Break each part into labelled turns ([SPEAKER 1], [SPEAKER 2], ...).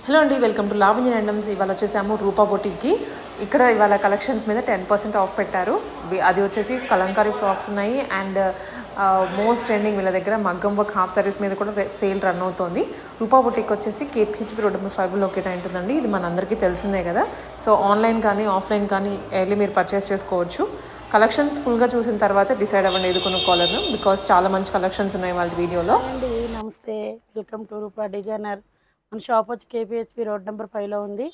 [SPEAKER 1] Hello అండి, welcome to Lavanya randoms. ఇవాళ వచ్చేసాము రూపా బొటిక్కి. ఇక్కడ ఇవాళ కలెక్షన్స్ మీద 10% ఆఫ్ పెట్టారు. అది వచ్చేసి కలంకారీ ఫ్రాక్స్ ఉన్నాయి అండ్ మోస్ట్ ట్రెండింగ్ వీళ్ళ దగ్గర మగ్గం వర్క్ హాఫ్ సారీస్ మీద కూడా సేల్ రన్ అవుతుంది. రూపా బొటిక్ వచ్చేసి కేపీహెచ్పి రోడ్ నెంబర్ 5 లొకేట్ అయి ఉంటుందండి. ఇది మనందరికీ తెలిసిందే కదా. సో ఆన్లైన్ కానీ ఆఫ్లైన్ కానీ వెళ్ళి మీరు పర్చేస్ చేసుకోవచ్చు. కలెక్షన్స్ ఫుల్గా చూసిన తర్వాత డిసైడ్ అవ్వండి ఏది కొనుక్కోవాలను, బికాస్ చాలా మంచి కలెక్షన్స్ ఉన్నాయి వాళ్ళ వీడియోలో.
[SPEAKER 2] అండి నమస్తే, వెల్కమ్ టు రూపా డిజైనర్. మన షాప్ వచ్చి కేపీహెచ్పి రోడ్ నెంబర్ 5లో ఉంది.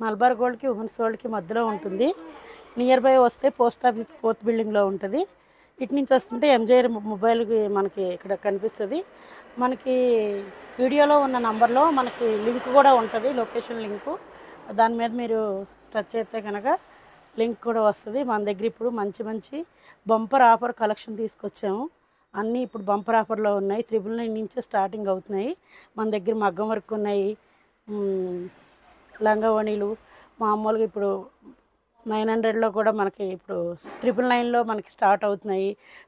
[SPEAKER 2] మల్బార్ గోల్డ్కి ఉమెన్స్ గోల్డ్కి మధ్యలో ఉంటుంది. నియర్ బై వస్తే పోస్ట్ ఆఫీస్ 4th బిల్డింగ్లో ఉంటుంది. ఇటు నుంచి వస్తుంటే ఎంజే మొబైల్కి మనకి ఇక్కడ కనిపిస్తుంది. మనకి వీడియోలో ఉన్న నంబర్లో మనకి లింక్ కూడా ఉంటుంది, లొకేషన్ లింకు. దాని మీద మీరు టచ్ చేస్తే కనుక లింక్ కూడా వస్తుంది. మన దగ్గర ఇప్పుడు మంచి మంచి బంపర్ ఆఫర్ కలెక్షన్ తీసుకొచ్చాము. అన్నీ ఇప్పుడు బంపర్ ఆఫర్లో ఉన్నాయి. 999 నుంచే స్టార్టింగ్ అవుతున్నాయి. మన దగ్గర మగ్గం వర్క్ ఉన్నాయి, లంగావణీలు మామూలుగా ఇప్పుడు 900లో కూడా మనకి ఇప్పుడు 999లో మనకి స్టార్ట్ అవుతున్నాయి.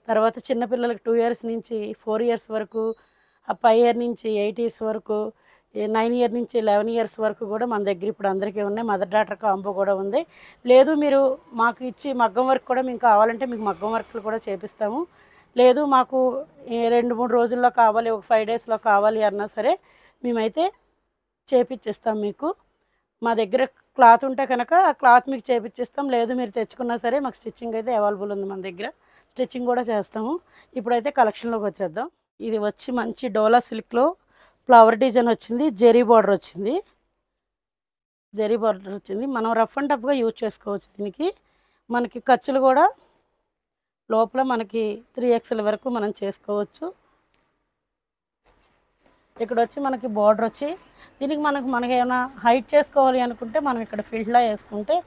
[SPEAKER 2] తర్వాత చిన్నపిల్లలకి 2 ఇయర్స్ నుంచి 4 ఇయర్స్ వరకు, 5 ఇయర్ నుంచి 8 ఇయర్స్ వరకు, 9 ఇయర్ నుంచి 11 ఇయర్స్ వరకు కూడా మన దగ్గర ఇప్పుడు అందరికీ ఉన్నాయి. మదర్ డాటర్ కాంబో కూడా ఉంది. లేదు మీరు మాకు ఇచ్చి మగ్గం వర్క్ కూడా మీకు కావాలంటే మీకు మగ్గం వర్క్లు కూడా చేపిస్తాము. లేదు మాకు 2-3 రోజుల్లో కావాలి, ఒక 5 డేస్లో కావాలి అన్నా సరే మేమైతే చేపిచ్చేస్తాం మీకు. మా దగ్గర క్లాత్ ఉంటే కనుక ఆ క్లాత్ మీకు చేపిచ్చేస్తాం. లేదు మీరు తెచ్చుకున్నా సరే మాకు స్టిచ్చింగ్ అయితే అవైలబుల్ ఉంది. మన దగ్గర స్టిచ్చింగ్ కూడా చేస్తాము. ఇప్పుడైతే కలెక్షన్లోకి వచ్చేద్దాం. ఇది వచ్చి మంచి డోలా సిల్క్లో ఫ్లవర్ డిజైన్ వచ్చింది, జెరీ బార్డర్ వచ్చింది. జెరీ బార్డర్ వచ్చింది. మనం రఫ్ అండ్ టఫ్గా యూజ్ చేసుకోవచ్చు. దీనికి మనకి ఖర్చులు కూడా లోపల మనకి 3XL వరకు మనం చేసుకోవచ్చు. ఇక్కడ వచ్చి మనకి బార్డర్ వచ్చి దీనికి మనకి ఏమైనా హైట్ చేసుకోవాలి అనుకుంటే మనం ఇక్కడ ఫిల్డ్లా వేసుకుంటే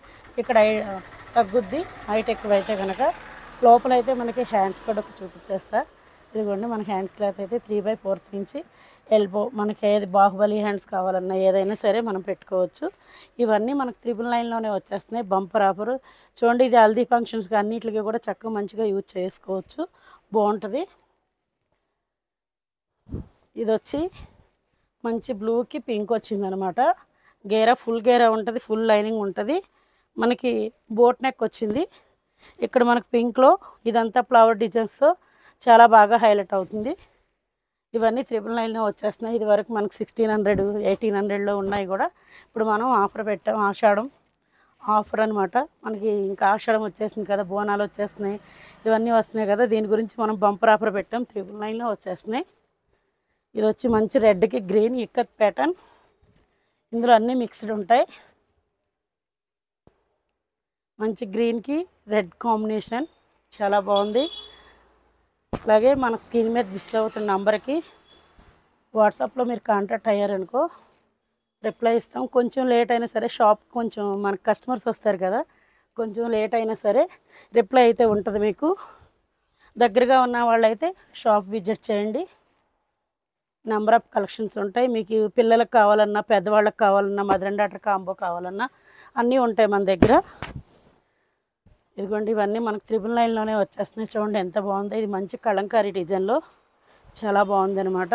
[SPEAKER 2] ఇక్కడ తగ్గుద్ది. హైట్ ఎక్కువైతే కనుక లోపలైతే మనకి హ్యాండ్స్ కూడా చూపించేస్తా. ఇదిగోండి మన హ్యాండ్స్ క్లాత్ అయితే 3/4 నుంచి ఎల్బో మనకి ఏది బాహుబలి హ్యాండ్స్ కావాలన్నా ఏదైనా సరే మనం పెట్టుకోవచ్చు. ఇవన్నీ మనకు 999లోనే వచ్చేస్తున్నాయి. బంపర్ ఆఫర్ చూడండి. ఇది హల్దీ ఫంక్షన్స్కి అన్నిటికీ కూడా చక్కగా మంచిగా యూజ్ చేసుకోవచ్చు, బాగుంటుంది. ఇది వచ్చి మంచి బ్లూకి పింక్ వచ్చిందనమాట. గేరా ఫుల్ గేరా ఉంటుంది, ఫుల్ లైనింగ్ ఉంటుంది. మనకి బోట్ నెక్ వచ్చింది. ఇక్కడ మనకు పింక్లో ఇదంతా ఫ్లవర్ డిజైన్స్తో చాలా బాగా హైలైట్ అవుతుంది. ఇవన్నీ 999లో వచ్చేస్తున్నాయి. ఇది వరకు మనకు 1600, 1800లో ఉన్నాయి కూడా. ఇప్పుడు మనం ఆఫర్ పెట్టాం, ఆషాఢం ఆఫర్ అనమాట. మనకి ఇంకా ఆషాఢం వచ్చేసింది కదా, బోనాలు వచ్చేస్తున్నాయి, ఇవన్నీ వస్తున్నాయి కదా. దీని గురించి మనం బంపర్ ఆఫర్ పెట్టాం. 999లో వచ్చేస్తున్నాయి. ఇది వచ్చి మంచి రెడ్కి గ్రీన్ ఇక్కత్ ప్యాటర్న్. ఇందులో అన్నీ మిక్స్డ్ ఉంటాయి. మంచి గ్రీన్కి రెడ్ కాంబినేషన్ చాలా బాగుంది. అలాగే మన స్క్రీన్ మీద డిస్ప్లే అవుతున్న నంబర్కి వాట్సాప్లో మీరు కాంటాక్ట్ అయ్యారనుకో రిప్లై ఇస్తాం. కొంచెం లేట్ అయినా సరే షాప్ కొంచెం మనకు కస్టమర్స్ వస్తారు కదా, కొంచెం లేట్ అయినా సరే రిప్లై అయితే ఉంటుంది. మీకు దగ్గరగా ఉన్న వాళ్ళైతే షాప్ విజిట్ చేయండి. నెంబర్ ఆఫ్ కలెక్షన్స్ ఉంటాయి. మీకు పిల్లలకు కావాలన్నా, పెద్దవాళ్ళకి కావాలన్నా, మదర్ అండ్ డాటర్ కాంబో కావాలన్నా అన్నీ ఉంటాయి మన దగ్గర. ఇదిగోండి ఇవన్నీ మనకు 999లోనే వచ్చేస్తున్నాయి. చూడండి ఎంత బాగుందో. ఇది మంచి కలంకారీ డిజైన్లో చాలా బాగుంది అనమాట.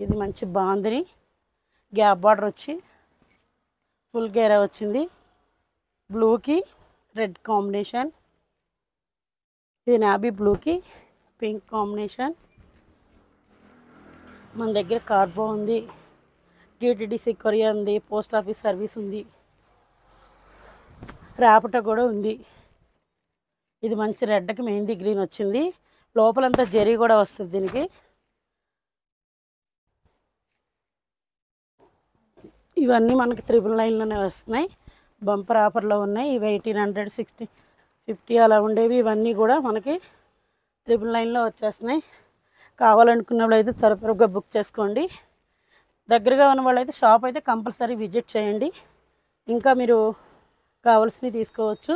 [SPEAKER 2] ఇది మంచి బాందిని గ్యాప్ బార్డర్ వచ్చి ఫుల్ గేరా వచ్చింది. బ్లూకి రెడ్ కాంబినేషన్. ఇది నాబీ బ్లూకి పింక్ కాంబినేషన్. మన దగ్గర కార్బో ఉంది, డిటిడిసి కొరియర్ ఉంది, పోస్ట్ ఆఫీస్ సర్వీస్ ఉంది, ర్యాపిటో కూడా ఉంది. ఇది మంచి రెడ్కి మెహందీ గ్రీన్ వచ్చింది. లోపలంతా జెరీ కూడా వస్తుంది దీనికి. ఇవన్నీ మనకి 999లోనే వస్తున్నాయి. బంపర్ ఆఫర్లో ఉన్నాయి. ఇవి 1800, 60, 50 అలా ఉండేవి. ఇవన్నీ కూడా మనకి 999లో వచ్చేస్తున్నాయి. కావాలనుకున్నప్పుడు అయితే త్వరగా బుక్ చేసుకోండి. దగ్గరగా ఉన్న వాళ్ళైతే షాప్ అయితే కంపల్సరీ విజిట్ చేయండి. ఇంకా మీరు కావాల్సినవి తీసుకోవచ్చు.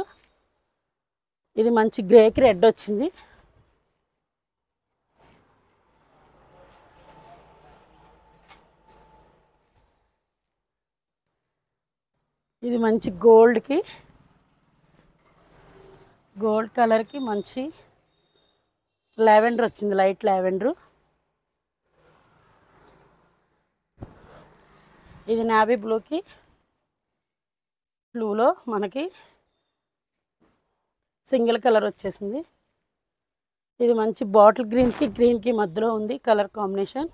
[SPEAKER 2] ఇది మంచి గ్రేకి రెడ్ వచ్చింది. ఇది మంచి గోల్డ్ కలర్కి మంచి లావెండర్ వచ్చింది, లైట్ లావెండర్. ఇది నావీ బ్లూకి బ్లూలో మనకి సింగిల్ కలర్ వచ్చేసింది. ఇది మంచి బాటిల్ గ్రీన్కి మధ్యలో ఉంది కలర్ కాంబినేషన్.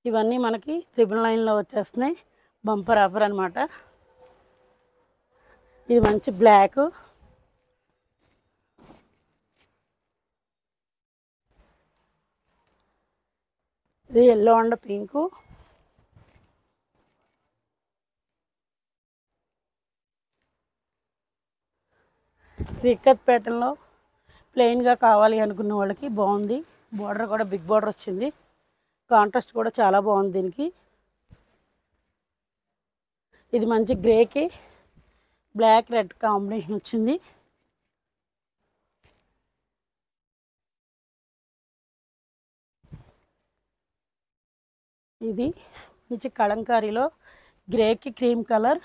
[SPEAKER 2] ఇవన్నీ మనకి 999లో వచ్చేస్తున్నాయి. బంపర్ ఆఫర్ అనమాట. ఇది మంచి బ్లాక్, ఇది ఎల్లో అండ్ పింకు, ఇది ఇక్కత్ ప్యాటర్న్లో ప్లెయిన్గా కావాలి అనుకున్న వాళ్ళకి బాగుంది. బార్డర్ కూడా బిగ్ బార్డర్ వచ్చింది. కాంట్రాస్ట్ కూడా చాలా బాగుంది దీనికి. ఇది మంచి గ్రేకి బ్లాక్ రెడ్ కాంబినేషన్ వచ్చింది. ఇది మంచి కలంకారీలో గ్రేకి క్రీమ్ కలర్,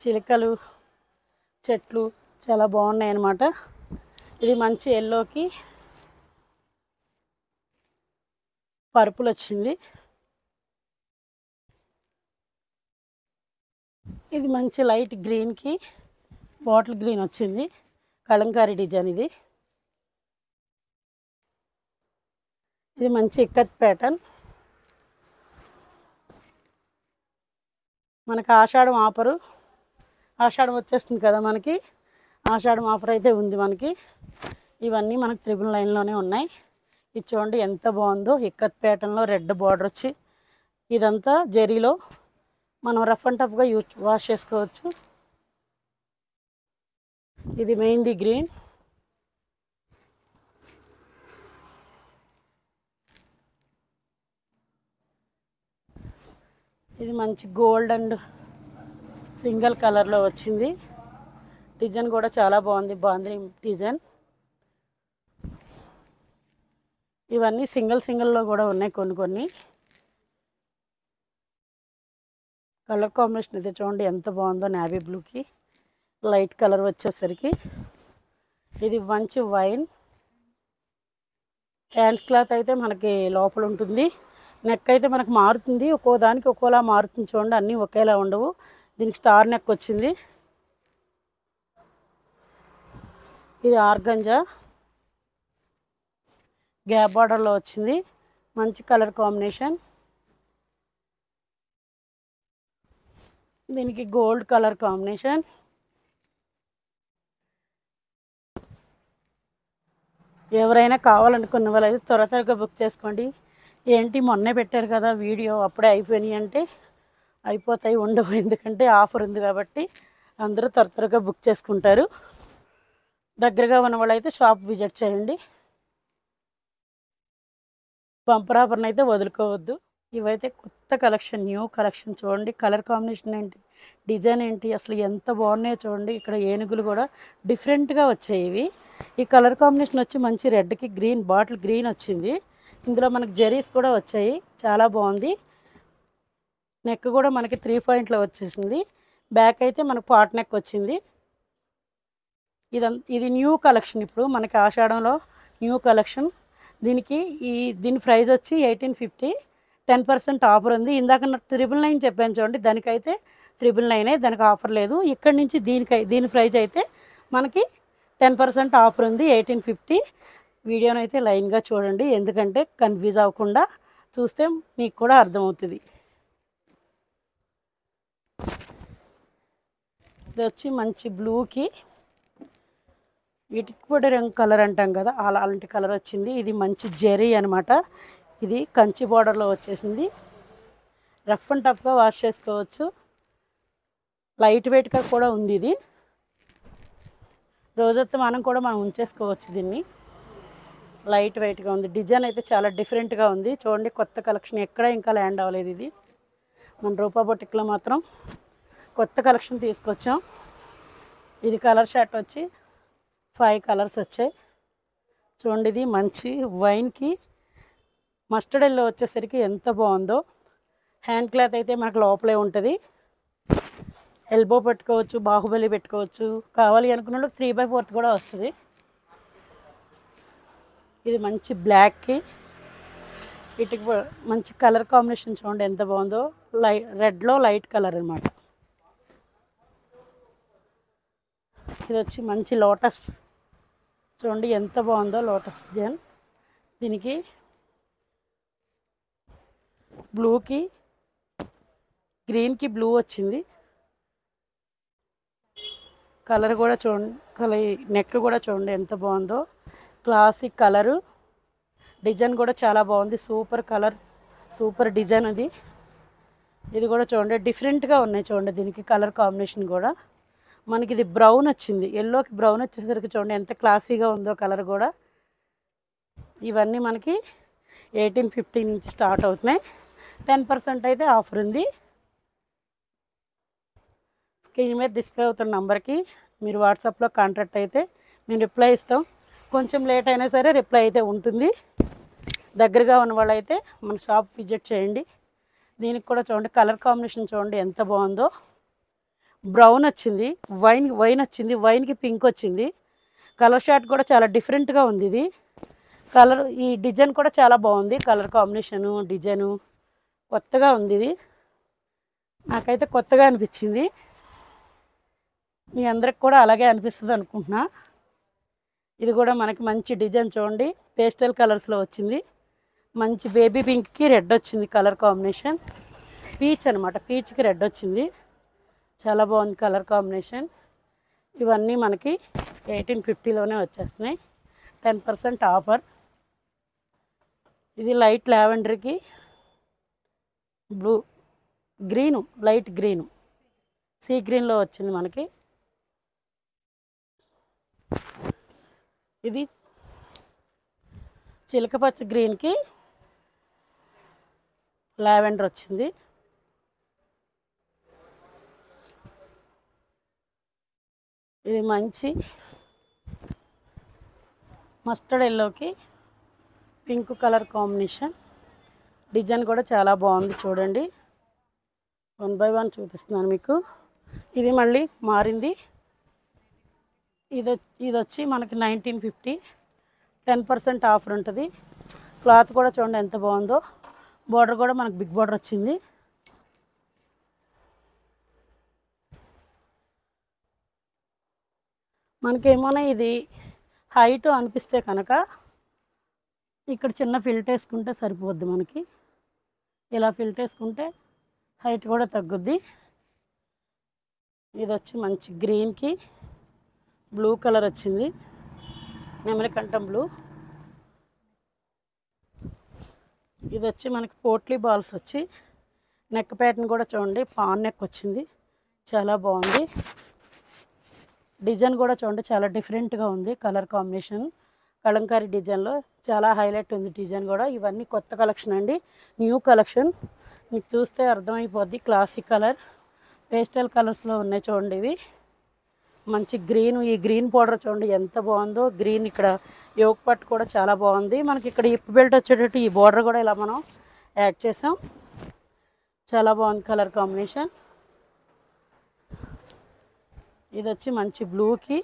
[SPEAKER 2] చిలకలు చెట్లు చాలా బాగున్నాయి అన్నమాట. ఇది మంచి ఎల్లోకి పర్పుల్ వచ్చింది. ఇది మంచి లైట్ గ్రీన్కి బాటిల్ గ్రీన్ వచ్చింది. కలంకారీ డిజైన్ ఇది. ఇది మంచి ఇక్కత్ ప్యాటర్న్. మనకు ఆషాఢం వచ్చేస్తుంది కదా మనకి. ఆషాఢం ఆఫర్ అయితే ఉంది మనకి. ఇవన్నీ మనకు 999లోనే ఉన్నాయి. ఇది చూడండి ఎంత బాగుందో. ఇక్కత్ ప్యాటర్న్లో రెడ్ బార్డర్ వచ్చి ఇదంతా జరీలో మనం రఫ్ అండ్ టఫ్గా వాష్ చేసుకోవచ్చు. ఇది మెహందీ గ్రీన్, ఇది మంచి గోల్డ్ అండ్ సింగిల్ కలర్లో వచ్చింది. డిజైన్ కూడా చాలా బాగుంది, బాందిని డిజైన్. ఇవన్నీ సింగిల్లో కూడా ఉన్నాయి కొన్ని. కలర్ కాంబినేషన్ అయితే చూడండి ఎంత బాగుందో. నేవీ బ్లూకి లైట్ కలర్ వచ్చేసరికి ఇది మంచి వైన్. హ్యాండ్స్ క్లాత్ అయితే మనకి లోపల ఉంటుంది. నెక్ అయితే మనకు మారుతుంది, ఒక్కో దానికి ఒక్కోలా మారుతుంది చూడండి. అన్నీ ఒకేలా ఉండవు. దీనికి స్టార్ నెక్ వచ్చింది. ఇది ఆర్గంజా గ్యాప్ బార్డర్లో వచ్చింది. మంచి కలర్ కాంబినేషన్. దీనికి గోల్డ్ కలర్ కాంబినేషన్. ఎవరైనా కావాలనుకున్న వాళ్ళైతే త్వరగా బుక్ చేసుకోండి. ఏంటి మొన్నే పెట్టారు కదా వీడియో, అప్పుడే అయిపోయినాయి అంటే అయిపోతాయి, ఉండవు. ఎందుకంటే ఆఫర్ ఉంది కాబట్టి అందరూ త్వరగా బుక్ చేసుకుంటారు. దగ్గరగా ఉన్న వాళ్ళైతే షాప్ విజిట్ చేయండి. బంపర్ ఆఫర్ని అయితే వదులుకోవద్దు. ఇవైతే కొత్త కలెక్షన్, న్యూ కలెక్షన్. చూడండి కలర్ కాంబినేషన్ ఏంటి, డిజైన్ ఏంటి, అసలు ఎంత బాగున్నాయో చూడండి. ఇక్కడ ఏనుగులు కూడా డిఫరెంట్గా వచ్చాయి. ఇవి ఈ కలర్ కాంబినేషన్ వచ్చి మంచి రెడ్కి గ్రీన్, బాటిల్ గ్రీన్ వచ్చింది. ఇందులో మనకి జరీస్ కూడా వచ్చాయి, చాలా బాగుంది. నెక్ కూడా మనకి 3 పాయింట్లో వచ్చేసింది. బ్యాక్ అయితే మనకు పాట్ నెక్ వచ్చింది. ఇది న్యూ కలెక్షన్, ఇప్పుడు మనకి ఆషాఢంలో న్యూ కలెక్షన్. దీని ప్రైస్ వచ్చి 1850, 10% ఆఫర్ ఉంది. ఇందాక 999 చెప్పాను చూడండి, దానికైతే 999, దానికి ఆఫర్ లేదు. ఇక్కడి నుంచి దీని ప్రైస్ అయితే మనకి 10% ఆఫర్ ఉంది, 1850. వీడియోని అయితే లైన్గా చూడండి, ఎందుకంటే కన్ఫ్యూజ్ అవ్వకుండా చూస్తే మీకు కూడా అర్థమవుతుంది. ఇది వచ్చి మంచి బ్లూకి వీటికి కూడా రంగు కలర్ అంటాం కదా, అలాంటి కలర్ వచ్చింది. ఇది మంచి జెరీ అనమాట. ఇది కంచి బార్డర్లో వచ్చేసింది. రఫ్ అండ్ టఫ్గా వాష్ చేసుకోవచ్చు. లైట్ వెయిట్గా కూడా ఉంది. ఇది రోజంతా మనం ఉంచేసుకోవచ్చు. దీన్ని లైట్ వెయిట్గా ఉంది. డిజైన్ అయితే చాలా డిఫరెంట్గా ఉంది. చూడండి కొత్త కలెక్షన్, ఎక్కడ ఇంకా ల్యాండ్ అవ్వలేదు. ఇది మన రూపా బొటిక్లో మాత్రం కొత్త కలెక్షన్ తీసుకొచ్చాం. ఇది కలర్ షర్ట్ వచ్చి 5 కలర్స్ వచ్చాయి చూడండి. ఇది మంచి వైన్కి మస్టర్డ్ ఎల్లో వచ్చేసరికి ఎంత బాగుందో. హ్యాండ్ క్లాత్ అయితే మనకు లోపలే ఉంటుంది. ఎల్బో పెట్టుకోవచ్చు, బాహుబలి పెట్టుకోవచ్చు. కావాలి అనుకున్న 3/4 కూడా వస్తుంది. ఇది మంచి బ్లాక్కి వీటికి మంచి కలర్ కాంబినేషన్ చూడండి ఎంత బాగుందో. రెడ్లో లైట్ కలర్ అనమాట. ఇది వచ్చి మంచి లోటస్ చూడండి ఎంత బాగుందో లోటస్ డిజైన్. దీనికి బ్లూకి గ్రీన్కి బ్లూ వచ్చింది. కలర్ కూడా చూడండి, నెక్ కూడా చూడండి ఎంత బాగుందో. క్లాసిక్ కలరు, డిజైన్ కూడా చాలా బాగుంది. సూపర్ కలర్, సూపర్ డిజైన్ అది. ఇది కూడా చూడండి డిఫరెంట్గా ఉన్నాయి చూడండి. దీనికి కలర్ కాంబినేషన్ కూడా మనకి ఇది బ్రౌన్ వచ్చింది. ఎల్లోకి బ్రౌన్ వచ్చేసరికి చూడండి ఎంత క్లాసీగా ఉందో కలర్ కూడా. ఇవన్నీ మనకి 1850 నుంచి స్టార్ట్ అవుతున్నాయి. 10% అయితే ఆఫర్ ఉంది. స్క్రీన్ మీద డిస్ప్లే అవుతున్న నెంబర్కి మీరు వాట్సాప్లో కాంటాక్ట్ అయితే మేము రిప్లై ఇస్తాం. కొంచెం లేట్ అయినా సరే రిప్లై అయితే ఉంటుంది. దగ్గరగా ఉన్న వాళ్ళైతే మన షాప్ విజిట్ చేయండి. దీనికి కూడా చూడండి కలర్ కాంబినేషన్ చూడండి ఎంత బాగుందో. బ్రౌన్ వచ్చింది, వైన్ వచ్చింది, వైన్కి పింక్ వచ్చింది. కలర్ షార్ట్ కూడా చాలా డిఫరెంట్గా ఉంది. ఇది కలర్, ఈ డిజైన్ కూడా చాలా బాగుంది. కలర్ కాంబినేషను, డిజైను కొత్తగా ఉంది. ఇది నాకైతే కొత్తగా అనిపించింది. మీ అందరికి కూడా అలాగే అనిపిస్తుంది అనుకుంటున్నా. ఇది కూడా మనకి మంచి డిజైన్ చూడండి, పేస్టల్ కలర్స్లో వచ్చింది. మంచి బేబీ పింక్కి రెడ్ వచ్చింది కలర్ కాంబినేషన్. పీచ్ అనమాట, పీచ్కి రెడ్ వచ్చింది. చాలా బాగుంది కలర్ కాంబినేషన్. ఇవన్నీ మనకి 1850లోనే వచ్చేస్తున్నాయి. 10% ఆఫర్. ఇది లైట్ లావెండర్కి blue, green, light green, sea గ్రీన్లో వచ్చింది మనకి. ఇది చిలకపచ్చ గ్రీన్కి లావెండర్ వచ్చింది. ఇది మంచి మస్టర్డ్ ఎల్లోకి పింక్ కలర్ కాంబినేషన్. డిజైన్ కూడా చాలా బాగుంది చూడండి. 1 by 1 చూపిస్తున్నాను మీకు. ఇది మళ్ళీ మారింది. ఇది వచ్చి మనకి 1950, 10% ఆఫర్ ఉంటుంది. క్లాత్ కూడా చూడండి ఎంత బాగుందో. బార్డర్ కూడా మనకు బిగ్ బార్డర్ వచ్చింది. మనకేమోనా ఇది హైట్ అనిపిస్తే కనుక ఇక్కడ చిన్న ఫిల్ట్ వేసుకుంటే సరిపోద్ది. మనకి ఇలా ఫిల్ట్ వేసుకుంటే హైట్ కూడా తగ్గుద్ది. ఇది వచ్చి మంచి గ్రీన్కి బ్లూ కలర్ వచ్చింది, నెమలికంఠం బ్లూ. ఇది వచ్చి మనకి పోట్లీ బాల్స్ వచ్చి నెక్ ప్యాటర్న్ కూడా చూడండి పాన్ నెక్ వచ్చింది. చాలా బాగుంది. డిజైన్ కూడా చూడండి చాలా డిఫరెంట్గా ఉంది. కలర్ కాంబినేషన్ కలంకారీ డిజైన్లో చాలా హైలైట్ ఉంది డిజైన్ కూడా. ఇవన్నీ కొత్త కలెక్షన్ అండి, న్యూ కలెక్షన్. మీకు చూస్తే అర్థమైపోద్ది. క్లాసిక్ కలర్, పేస్టల్ కలర్స్లో ఉన్నాయి చూడండి. ఇవి మంచి గ్రీన్, ఈ గ్రీన్ పౌడర్ చూడండి ఎంత బాగుందో. గ్రీన్ ఇక్కడ యోక్ పట్టు కూడా చాలా బాగుంది. మనకి ఇక్కడ హిప్ బెల్ట్ వచ్చేటట్టు ఈ బార్డర్ కూడా ఇలా మనం యాడ్ చేసాం. చాలా బాగుంది కలర్ కాంబినేషన్. ఇది వచ్చి మంచి బ్లూకి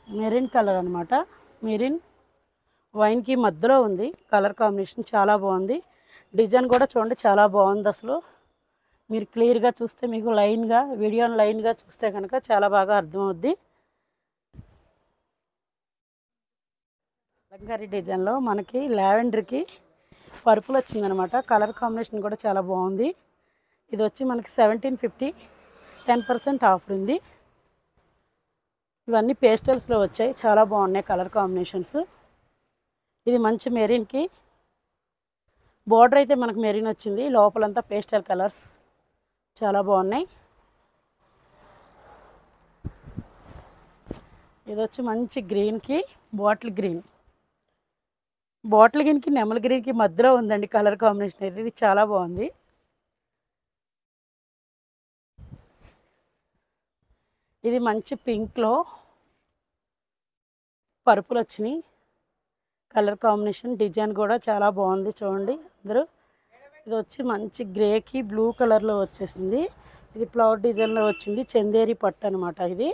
[SPEAKER 2] మెరిన్ కలర్ అనమాట. మెరిన్ వైన్కి మధ్యలో ఉంది కలర్ కాంబినేషన్. చాలా బాగుంది. డిజైన్ కూడా చూడండి చాలా బాగుంది. అసలు మీరు క్లియర్గా చూస్తే మీకు లైన్గా, వీడియోని లైన్గా చూస్తే కనుక చాలా బాగా అర్థమవుద్ది. కలంకారీ డిజైన్లో మనకి లావెండర్కి పర్పుల్ వచ్చిందనమాట. కలర్ కాంబినేషన్ కూడా చాలా బాగుంది. ఇది వచ్చి మనకి 1750, 10% ఆఫర్ ఉంది. ఇవన్నీ పేస్టల్స్లో వచ్చాయి, చాలా బాగున్నాయి కలర్ కాంబినేషన్స్. ఇది మంచి మెరీన్కి బార్డర్ అయితే మనకు మెరీన్ వచ్చింది, లోపలంతా పేస్టల్ కలర్స్ చాలా బాగున్నాయి. ఇది వచ్చి మంచి గ్రీన్కి బాటిల్ గ్రీన్, బాటిల్ గ్రీన్కి నెమల్ గ్రీన్కి మధ్యలో ఉందండి కలర్ కాంబినేషన్ అయితే. ఇది చాలా బాగుంది. ఇది మంచి పింక్లో పర్పుల్ వచ్చినాయి కలర్ కాంబినేషన్. డిజైన్ కూడా చాలా బాగుంది చూడండి అందరూ. ఇది వచ్చి మంచి గ్రేకి బ్లూ కలర్లో వచ్చేసింది. ఇది ఫ్లవర్ డిజైన్లో వచ్చింది, చందేరి పట్టు అనమాట. ఇది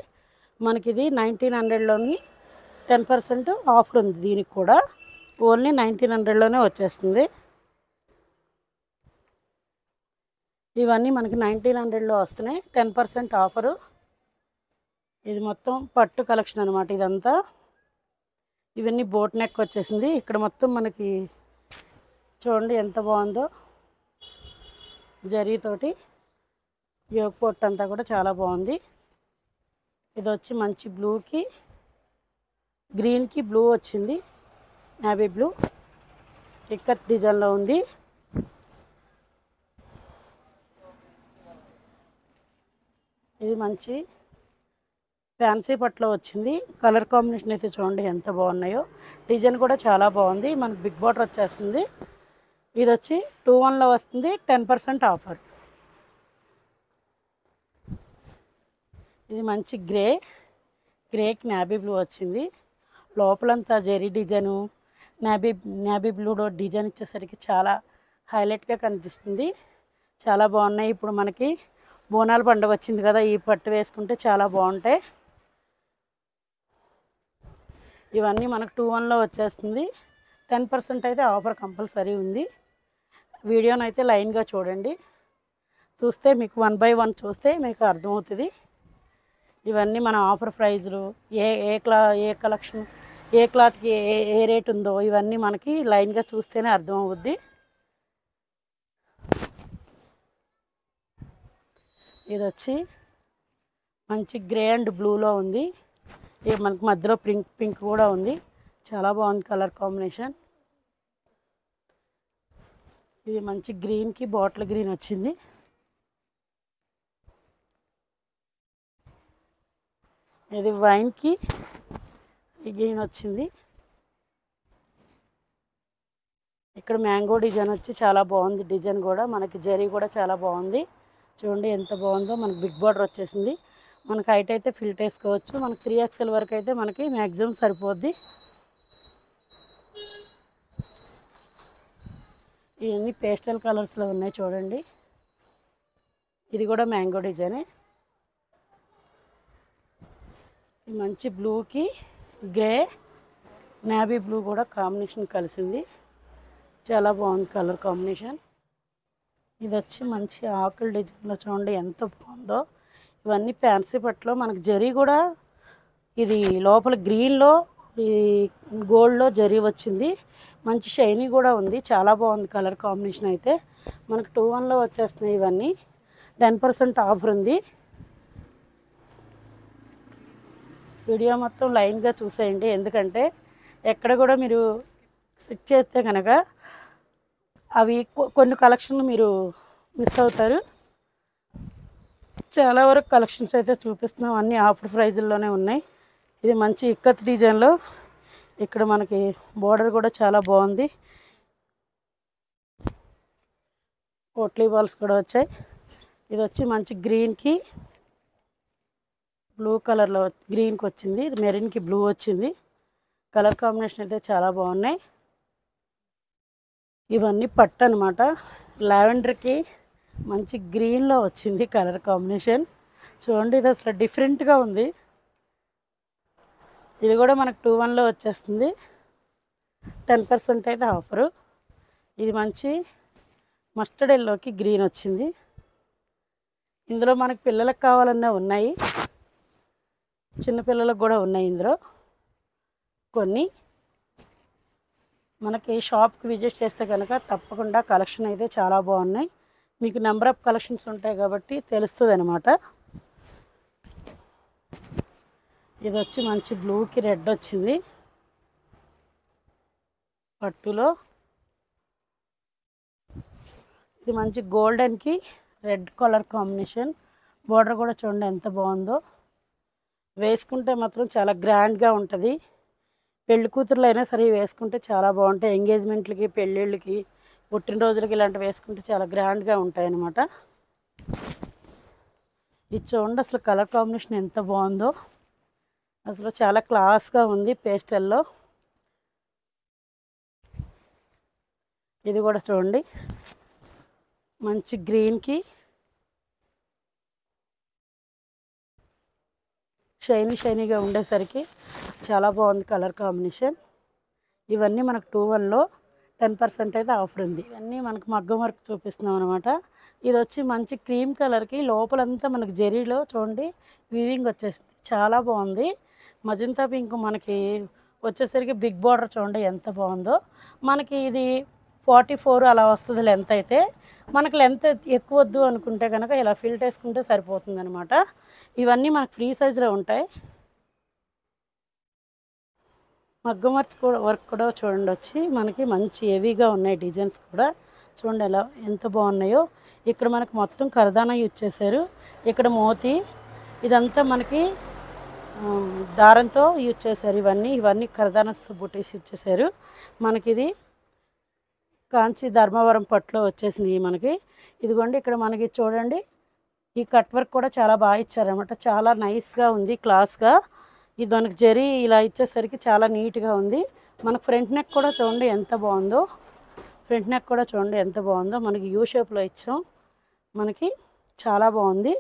[SPEAKER 2] మనకి ఇది 1900లోని 10% ఆఫర్ ఉంది. దీనికి కూడా ఓన్లీ 1900లోనే వచ్చేస్తుంది. ఇవన్నీ మనకి 1900లో వస్తున్నాయి, 10% ఆఫరు. ఇది మొత్తం పట్టు కలెక్షన్ అనమాట ఇదంతా. ఇవన్నీ బోట్ నెక్ వచ్చేసింది. ఇక్కడ మొత్తం మనకి చూడండి ఎంత బాగుందో, జరీతోటి యోగ్ పొట్టు అంతా కూడా చాలా బాగుంది. ఇది వచ్చి మంచి బ్లూకి గ్రీన్కి బ్లూ వచ్చింది, నేవీ బ్లూ ఇక్కత్ డిజైన్లో ఉంది. ఇది మంచి ఫ్యాన్సీ పట్లో వచ్చింది. కలర్ కాంబినేషన్ అయితే చూడండి ఎంత బాగున్నాయో. డిజైన్ కూడా చాలా బాగుంది. మనకు బిగ్ బార్డర్ వచ్చేస్తుంది. ఇది వచ్చి 2-1లో వస్తుంది, 10% ఆఫర్. ఇది మంచి గ్రేకి నాబీ బ్లూ వచ్చింది. లోపలంతా జెరీ డిజైను, నాబీ బ్లూలో డిజైన్ ఇచ్చేసరికి చాలా హైలైట్గా కనిపిస్తుంది. చాలా బాగున్నాయి. ఇప్పుడు మనకి బోనాల పండుగ వచ్చింది కదా, ఈ పట్టు వేసుకుంటే చాలా బాగుంటాయి. ఇవన్నీ మనకు 2-1లో వచ్చేస్తుంది. 10% అయితే ఆఫర్ కంపల్సరీ ఉంది. వీడియోని అయితే లైన్గా చూడండి. చూస్తే మీకు 1 by 1 చూస్తే మీకు అర్థమవుతుంది. ఇవన్నీ మన ఆఫర్ ప్రైజులు, ఏ కలెక్షన్, ఏ క్లాత్కి ఏ రేట్ ఉందో ఇవన్నీ మనకి లైన్గా చూస్తేనే అర్థమవుద్ది. ఇది వచ్చి మంచి గ్రే అండ్ బ్లూలో ఉంది. ఇది మనకి మధ్యలో పింక్ కూడా ఉంది. చాలా బాగుంది కలర్ కాంబినేషన్. ఇది మంచి గ్రీన్కి బాటిల్ గ్రీన్ వచ్చింది. ఇది వైన్కి గ్రీన్ వచ్చింది. ఇక్కడ మ్యాంగో డిజైన్ వచ్చి చాలా బాగుంది. డిజైన్ కూడా మనకి జరీ కూడా చాలా బాగుంది. చూడండి ఎంత బాగుందో. మనకి బిగ్ బార్డర్ వచ్చేసింది. మనకి హైట్ అయితే ఫిల్ట్ వేసుకోవచ్చు. మనకి 3XL వరకు అయితే మనకి మ్యాక్సిమం సరిపోద్ది. ఇవన్నీ పేస్టల్ కలర్స్లో ఉన్నాయి చూడండి. ఇది కూడా మ్యాంగో డిజైనే. మంచి బ్లూకి గ్రే నావీ బ్లూ కూడా కాంబినేషన్ కలిసింది. చాలా బాగుంది కలర్ కాంబినేషన్. ఇది వచ్చి మంచి ఆకుల డిజైన్లో చూడండి ఎంత బాగుందో. ఇవన్నీ ఫ్యాన్సీ పట్లో మనకు జరీ కూడా ఇది లోపల గ్రీన్లో ఈ గోల్డ్లో జరీ వచ్చింది. మంచి షైనీ కూడా ఉంది. చాలా బాగుంది కలర్ కాంబినేషన్ అయితే. మనకు 2-1లో వచ్చేస్తున్నాయి. ఇవన్నీ 10% ఆఫర్ ఉంది. వీడియో మొత్తం లైన్గా చూసేయండి. ఎందుకంటే ఎక్కడ కూడా మీరు స్కిప్ చేస్తే కనుక అవి కొన్ని కలెక్షన్లు మీరు మిస్ అవుతారు. చాలా వరకు కలెక్షన్స్ అయితే చూపిస్తున్నాం. అన్నీ ఆఫర్ ప్రైజుల్లోనే ఉన్నాయి. ఇది మంచి ఇక్కత్ డిజైన్లో ఇక్కడ మనకి బోర్డర్ కూడా చాలా బాగుంది. పోట్లీ బాల్స్ కూడా వచ్చాయి. ఇది వచ్చి మంచి గ్రీన్కి బ్లూ కలర్లో గ్రీన్కి వచ్చింది. మెరీన్కి బ్లూ వచ్చింది. కలర్ కాంబినేషన్ అయితే చాలా బాగున్నాయి. ఇవన్నీ పట్టు అనమాట. లావెండర్కి మంచి గ్రీన్లో వచ్చింది కలర్ కాంబినేషన్. చూడండి ఇది అసలు డిఫరెంట్గా ఉంది. ఇది కూడా మనకు 2-1లో వచ్చేస్తుంది. 10% అయితే ఆఫరు. ఇది మంచి మస్టర్డ్ ఎల్లోకి గ్రీన్ వచ్చింది. ఇందులో మనకు పిల్లలకు కావాలన్నా ఉన్నాయి, చిన్నపిల్లలకు కూడా ఉన్నాయి. ఇందులో కొన్ని మనకి షాప్కి విజిట్ చేస్తే కనుక తప్పకుండా కలెక్షన్ అయితే చాలా బాగున్నాయి. మీకు నెంబర్ ఆఫ్ కలెక్షన్స్ ఉంటాయి కాబట్టి తెలుస్తుంది అనమాట. ఇది వచ్చి మంచి బ్లూకి రెడ్ వచ్చింది పట్టులో. ఇది మంచి గోల్డెన్కి రెడ్ కలర్ కాంబినేషన్. బోర్డర్ కూడా చూడండి ఎంత బాగుందో. వేసుకుంటే మాత్రం చాలా గ్రాండ్గా ఉంటుంది. పెళ్లి కూతుర్లు అయినా సరే వేసుకుంటే చాలా బాగుంటాయి. ఎంగేజ్మెంట్లకి, పెళ్ళిళ్ళకి, పుట్టినరోజులకి ఇలాంటివి వేసుకుంటే చాలా గ్రాండ్గా ఉంటాయి అన్నమాట. ఇది చూడండి అసలు కలర్ కాంబినేషన్ ఎంత బాగుందో. అసలు చాలా క్లాస్గా ఉంది పేస్టల్లో. ఇది కూడా చూడండి మంచి గ్రీన్కి షైనీగా ఉండేసరికి చాలా బాగుంది కలర్ కాంబినేషన్. ఇవన్నీ మనకు 2-1లో 10% అయితే ఆఫర్ ఉంది. ఇవన్నీ మనకు మగ్గం వర్క్ చూపిస్తున్నాం అనమాట. ఇది వచ్చి మంచి క్రీమ్ కలర్కి లోపలంతా మనకి జెరీలో చూడండి వీవింగ్ వచ్చేసింది, చాలా బాగుంది. మజంతా పింక్ మనకి వచ్చేసరికి బిగ్ బార్డర్ చూడండి ఎంత బాగుందో. మనకి ఇది 44 అలా వస్తుంది లెంత్ అయితే. మనకు లెంత్ ఎక్కువ వద్దు అనుకుంటే కనుక ఇలా ఫిల్ట్ వేసుకుంటే సరిపోతుంది అనమాట. ఇవన్నీ మనకు ఫ్రీ సైజులో ఉంటాయి. మగ్గం వర్క్ కూడా చూడండి వచ్చి మనకి మంచి హెవీగా ఉన్నాయి. డిజైన్స్ కూడా చూడండి ఎలా ఎంత బాగున్నాయో. ఇక్కడ మనకు మొత్తం కరదానా యూజ్ చేశారు, ఇక్కడ మోతి, ఇదంతా మనకి దారంతో యూజ్ చేశారు. ఇవన్నీ కరదానాస్తో బుటీస్ ఇచ్చేసారు. మనకి ఇది కాంచి ధర్మవరం పట్టులో వచ్చేసినాయి మనకి. ఇదిగోండి ఇక్కడ మనకి చూడండి ఈ కట్ వర్క్ కూడా చాలా బాగా ఇచ్చారనమాట, చాలా నైస్గా ఉంది, క్లాస్గా. ఇది మనకి జరీ ఇలా ఇచ్చేసరికి చాలా నీట్గా ఉంది. మనకు ఫ్రంట్ నెక్ కూడా చూడండి ఎంత బాగుందో, ఫ్రంట్ నెక్ కూడా చూడండి ఎంత బాగుందో. మనకి యూ షేప్లో ఇచ్చాం, మనకి చాలా బాగుంది.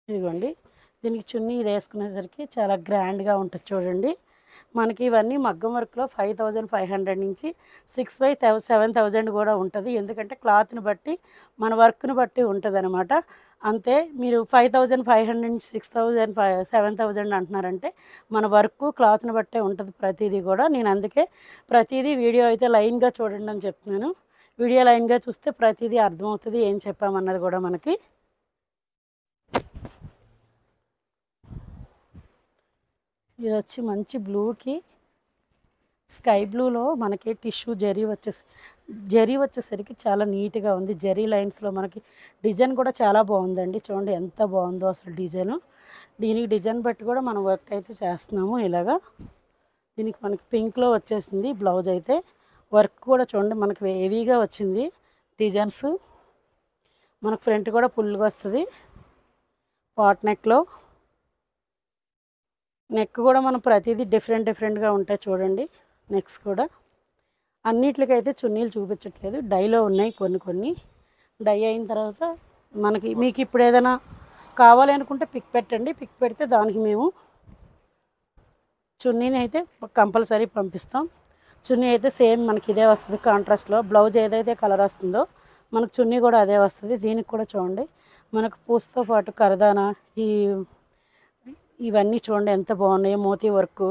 [SPEAKER 2] ఇదిగోండి దీనికి చున్నీ ఇది వేసుకునేసరికి చాలా గ్రాండ్గా ఉంటుంది చూడండి. మనకి ఇవన్నీ మగ్గం వర్క్లో 5500 నుంచి 6,000-7,000 కూడా ఉంటుంది. ఎందుకంటే క్లాత్ని బట్టి మన వర్క్ని బట్టి ఉంటుంది అనమాట. అంతే మీరు 5500 నుంచి 6000 7,000 అంటున్నారంటే మన వర్క్ క్లాత్ని బట్టే ఉంటుంది ప్రతిదీ కూడా. నేను అందుకే ప్రతిదీ వీడియో అయితే లైన్గా చూడండి అని చెప్తున్నాను. వీడియో లైన్గా చూస్తే ప్రతిదీ అర్థమవుతుంది ఏం చెప్పామన్నది కూడా మనకి. ఇది వచ్చి మంచి బ్లూకి స్కై బ్లూలో మనకి టిష్యూ జరీ వచ్చేసరికి చాలా నీట్గా ఉంది. జరీ లైన్స్లో మనకి డిజైన్ కూడా చాలా బాగుందండి. చూడండి ఎంత బాగుందో అసలు డిజైను. దీనికి డిజైన్ బట్టి కూడా మనం వర్క్ అయితే చేస్తున్నాము ఇలాగా. దీనికి మనకి పింక్లో వచ్చేసింది బ్లౌజ్ అయితే. వర్క్ కూడా చూడండి మనకి హెవీగా వచ్చింది డిజైన్స్. మనకు ఫ్రంట్ కూడా ఫుల్గా వస్తుంది. పాట్ నెక్లో నెక్ కూడా మనం ప్రతిదీ డిఫరెంట్గా ఉంటాయి చూడండి. నెక్స్ కూడా అన్నిట్లకైతే చున్నీలు చూపించట్లేదు, డైలో ఉన్నాయి కొన్ని. డై అయిన తర్వాత మీకు ఇప్పుడు ఏదైనా కావాలి అనుకుంటే పిక్ పెట్టండి, పిక్ పెడితే దానికి మేము చున్నీని అయితే కంపల్సరీ పంపిస్తాం. చున్నీ అయితే సేమ్ మనకి ఇదే వస్తుంది కాంట్రాస్ట్లో. బ్లౌజ్ ఏదైతే కలర్ వస్తుందో మనకు చున్నీ కూడా అదే వస్తుంది. దీనికి కూడా చూడండి మనకు పూసతో పాటు కరదానా ఇవన్నీ చూడండి ఎంత బాగున్నాయో. మోతీ వర్క్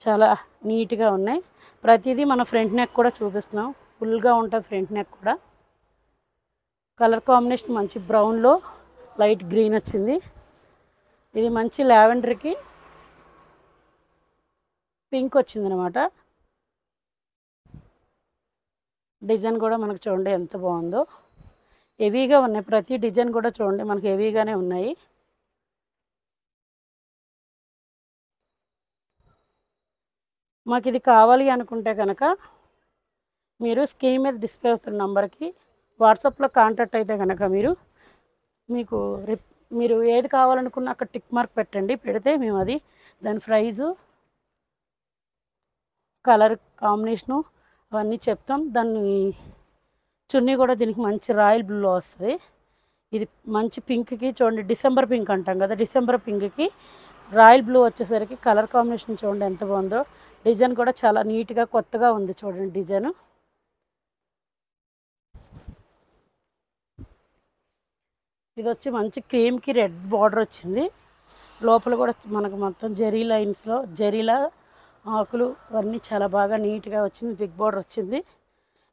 [SPEAKER 2] చాలా నీట్గా ఉన్నాయి. ప్రతిదీ మన ఫ్రంట్ నెక్ కూడా చూపిస్తున్నాం, ఫుల్గా ఉంటుంది ఫ్రంట్ నెక్ కూడా. కలర్ కాంబినేషన్ మంచి బ్రౌన్లో లైట్ గ్రీన్ వచ్చింది. ఇది మంచి లావెండర్కి పింక్ వచ్చిందనమాట. డిజైన్ కూడా మనకు చూడండి ఎంత బాగుందో. హెవీగా ఉన్నాయి, ప్రతి డిజైన్ కూడా చూడండి మనకి హెవీగానే ఉన్నాయి. మాకు ఇది కావాలి అనుకుంటే కనుక మీరు స్క్రీన్ మీద డిస్ప్లే అవుతున్న నంబర్కి వాట్సాప్లో కాంటాక్ట్ అయితే కనుక మీరు ఏది కావాలనుకున్న అక్కడ టిక్ మార్క్ పెట్టండి. పెడితే మేము అది దాని ప్రైజు, కలర్ కాంబినేషను అవన్నీ చెప్తాం. దాన్ని చున్నీ కూడా దీనికి మంచి రాయల్ బ్లూలో వస్తుంది. ఇది మంచి పింక్కి చూడండి, డిసెంబర్ పింక్ అంటాం కదా, డిసెంబర్ పింక్కి రాయల్ బ్లూ వచ్చేసరికి కలర్ కాంబినేషన్ చూడండి ఎంత బాగుందో. డిజైన్ కూడా చాలా నీట్గా కొత్తగా ఉంది చూడండి డిజైన్. ఇది వచ్చి మంచి క్రీమ్కి రెడ్ బార్డర్ వచ్చింది. లోపల కూడా మనకు మొత్తం జెరీ లైన్స్లో జెరీలా ఆకులు అన్నీ చాలా బాగా నీట్గా వచ్చింది. బిగ్ బార్డర్ వచ్చింది.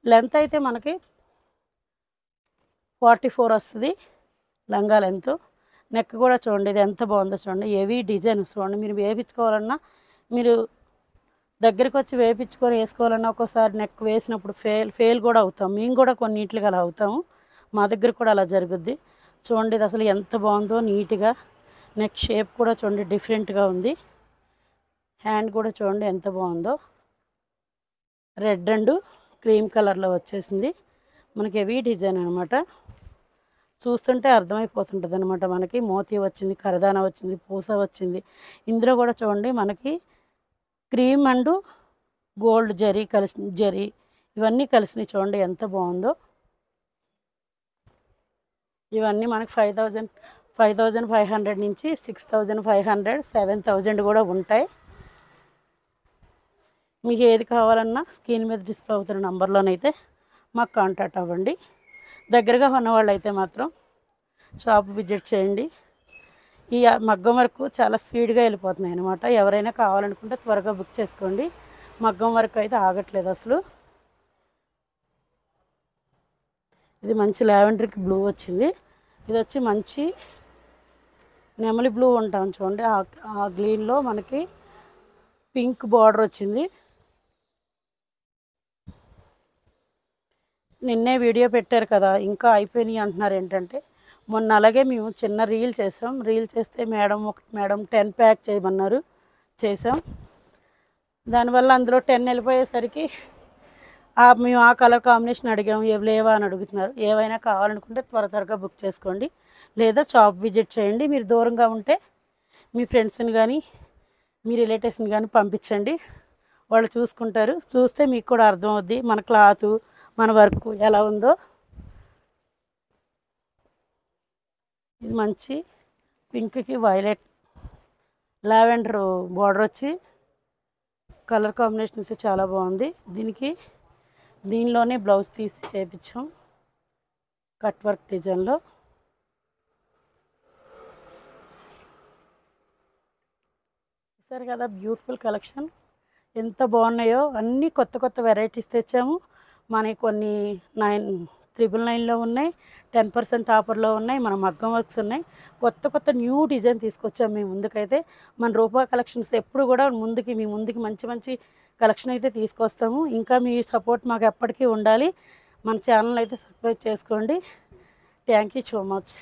[SPEAKER 2] లెంత్ అయితే మనకి 44 వస్తుంది లంగా లెంత్. నెక్ కూడా చూడండి ఇది ఎంత బాగుందో చూడండి. హెవీ డిజైన్ చూడండి. మీరు వేయించుకోవాలన్నా, మీరు దగ్గరికి వచ్చి వేయించుకొని వేసుకోవాలన్నా ఒక్కోసారి నెక్ వేసినప్పుడు ఫెయిల్ కూడా అవుతాం. మేము కూడా కొన్నింటికి అలా అవుతాము, మా దగ్గర కూడా అలా జరుగుద్ది. చూడండి ఇది అసలు ఎంత బాగుందో నీట్గా. నెక్ షేప్ కూడా చూడండి డిఫరెంట్గా ఉంది. హ్యాండ్ కూడా చూడండి ఎంత బాగుందో. రెడ్ అండ్ క్రీమ్ కలర్లో వచ్చేసింది. మనకి హెవీ డిజైన్ అనమాట. చూస్తుంటే అర్థమైపోతుంటుంది అనమాట. మనకి మోతీ వచ్చింది, కరదానా వచ్చింది, పూస వచ్చింది. ఇందులో కూడా చూడండి మనకి క్రీమ్ అండ్ గోల్డ్ జరీ ఇవన్నీ కలిసినాయి చూడండి ఎంత బాగుందో. ఇవన్నీ మనకి 5,500 నుంచి 6,500 7,000 కూడా ఉంటాయి. మీకు ఏది కావాలన్నా స్క్రీన్ మీద డిస్ప్లే అవుతున్న నంబర్లోనైతే మాకు కాంటాక్ట్ అవ్వండి. దగ్గరగా ఉన్నవాళ్ళు అయితే మాత్రం షాప్ విజిట్ చేయండి. ఈ మగ్గం వర్క్ చాలా స్పీడ్గా వెళ్ళిపోతున్నాయి అన్నమాట. ఎవరైనా కావాలనుకుంటే త్వరగా బుక్ చేసుకోండి. మగ్గం వర్క్ అయితే ఆగట్లేదు అసలు. ఇది మంచి లావెండర్కి బ్లూ వచ్చింది. ఇది వచ్చి మంచి నెమలి బ్లూ ఉంటాం చూడండి, ఆ గ్రీన్లో మనకి పింక్ బార్డర్ వచ్చింది. నిన్నే వీడియో పెట్టారు కదా ఇంకా అయిపోయినాయి అంటున్నారు. ఏంటంటే మొన్న అలాగే మేము చిన్న రీల్ చేసాం. రీల్ చేస్తే మేడం 10 ప్యాక్ చేయమన్నారు, చేసాం. దానివల్ల అందులో 10 వెళ్ళిపోయేసరికి మేము ఆ కలర్ కాంబినేషన్ అడిగాము, ఏవి లేవా అని అడుగుతున్నారు. ఏవైనా కావాలనుకుంటే త్వరగా బుక్ చేసుకోండి, లేదా షాప్ విజిట్ చేయండి. మీరు దూరంగా ఉంటే మీ ఫ్రెండ్స్ని కానీ మీ రిలేటివ్స్ని కానీ పంపించండి, వాళ్ళు చూసుకుంటారు. చూస్తే మీకు కూడా అర్థమవుద్ది మన క్లాత్ మన వర్క్ ఎలా ఉందో. ఇది మంచి పింక్కి వైలెట్ లావెండర్ బార్డర్ వచ్చి కలర్ కాంబినేషన్ అయితే చాలా బాగుంది. దీనిలోనే బ్లౌజ్ తీసి చేయించాం కట్ వర్క్ డిజైన్లో. చూసారు కదా బ్యూటిఫుల్ కలెక్షన్ ఎంత బాగున్నాయో. అన్నీ కొత్త వెరైటీస్ తెచ్చాము. మనకి కొన్ని 999లో ఉన్నాయి, 10% ఆఫర్లో ఉన్నాయి, మన మగ్గం వర్క్స్ ఉన్నాయి. కొత్త న్యూ డిజైన్ తీసుకొచ్చాము మీ ముందుకైతే. మన రూపా కలెక్షన్స్ ఎప్పుడు కూడా మీ ముందుకి మంచి కలెక్షన్ అయితే తీసుకొస్తాము. ఇంకా మీ సపోర్ట్ మాకు ఎప్పటికీ ఉండాలి. మన ఛానల్ అయితే సబ్స్క్రైబ్ చేసుకోండి. Thank you so much.